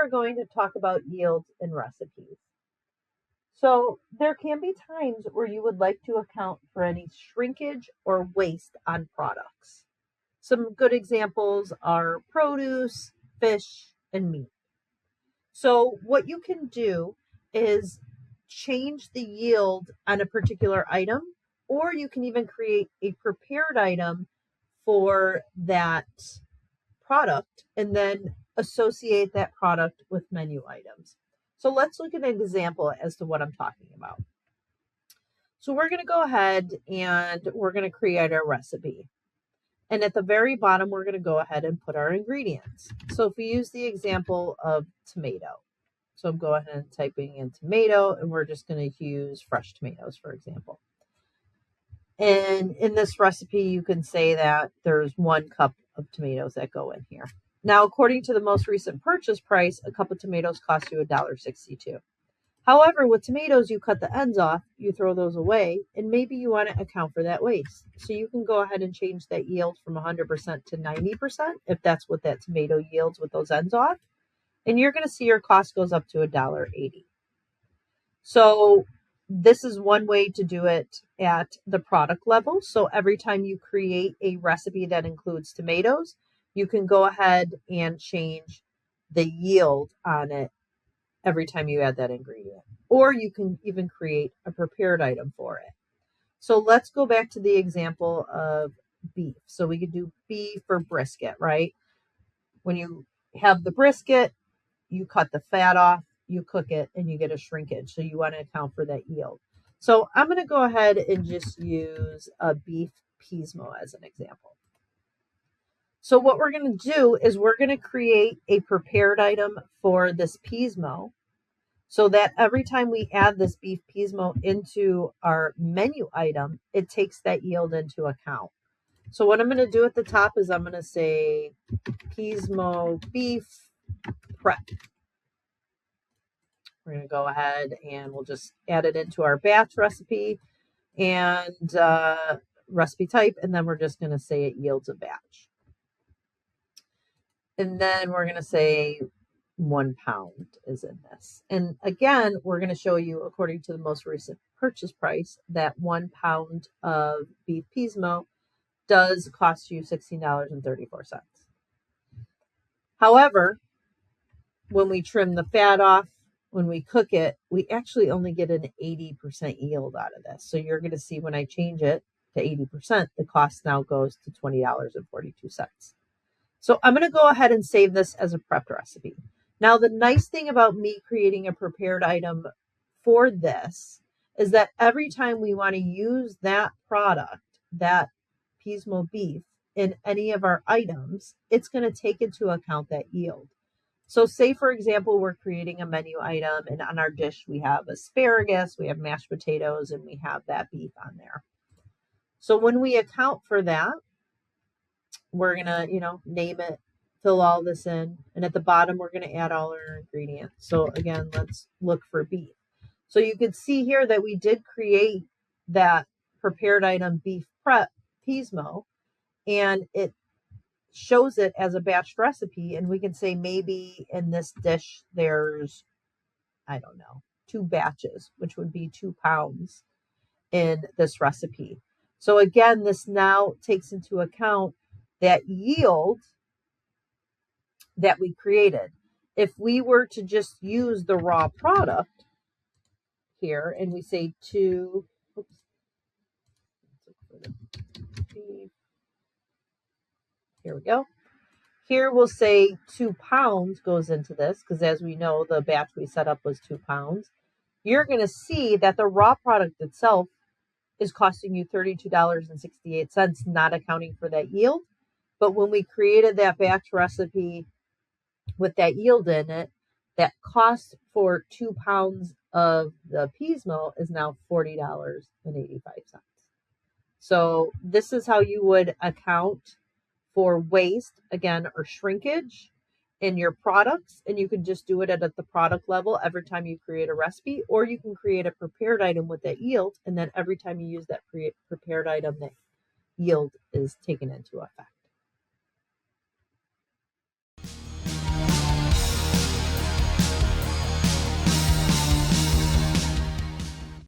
we're going to talk about yields in recipes. So there can be times where you would like to account for any shrinkage or waste on products. Some good examples are produce, fish, and meat. So what you can do is change the yield on a particular item, or you can even create a prepared item for that product and then associate that product with menu items. So let's look at an example as to what I'm talking about. So we're going to go ahead and we're going to create our recipe. And at the very bottom, we're going to go ahead and put our ingredients. So if we use the example of tomato, so I'm going ahead and typing in tomato, and we're just going to use fresh tomatoes, for example. And in this recipe, you can say that there's 1 cup of tomatoes that go in here. Now, according to the most recent purchase price, a cup of tomatoes costs you $1.62. However, with tomatoes, you cut the ends off, you throw those away, and maybe you want to account for that waste. So you can go ahead and change that yield from 100% to 90% if that's what that tomato yields with those ends off. And you're going to see your cost goes up to $1.80. So this is one way to do it at the product level. So every time you create a recipe that includes tomatoes, you can go ahead and change the yield on it every time you add that ingredient. Or you can even create a prepared item for it. So let's go back to the example of beef. So we could do beef or brisket, right? When you have the brisket, you cut the fat off, you cook it, and you get a shrinkage. So you want to account for that yield. So I'm going to go ahead and just use a beef pismo as an example. So what we're going to do is we're going to create a prepared item for this pismo so that every time we add this beef pismo into our menu item, it takes that yield into account. So what I'm going to do at the top is I'm going to say pismo beef prep. We're going to go ahead and we'll just add it into our batch recipe and recipe type, and then we're just going to say it yields a batch. And then we're going to say 1 pound is in this. And again, we're going to show you, according to the most recent purchase price, that 1 pound of beef pismo does cost you $16.34. However, when we trim the fat off, when we cook it, we actually only get an 80% yield out of this. So you're going to see when I change it to 80%, the cost now goes to $20.42. So I'm going to go ahead and save this as a prepped recipe. Now, the nice thing about me creating a prepared item for this is that every time we want to use that product, that pismo beef, in any of our items, it's going to take into account that yield. So say, for example, we're creating a menu item, and on our dish, we have asparagus, we have mashed potatoes, and we have that beef on there. So when we account for that, we're going to, name it, fill all this in. And at the bottom, we're going to add all our ingredients. So again, let's look for beef. So you can see here that we did create that prepared item beef prep pismo, and it shows it as a batched recipe. And we can say maybe in this dish, there's, 2 batches, which would be 2 pounds in this recipe. So again, this now takes into account that yield that we created. If we were to just use the raw product here and we say 2, here we go. Here we'll say 2 pounds goes into this because as we know, the batch we set up was 2 pounds. You're going to see that the raw product itself is costing you $32.68, not accounting for that yield. But when we created that batch recipe with that yield in it, that cost for 2 pounds of the pismo is now $40.85. So this is how you would account for waste, again, or shrinkage in your products. And you can just do it at the product level every time you create a recipe, or you can create a prepared item with that yield. And then every time you use that prepared item, that yield is taken into effect.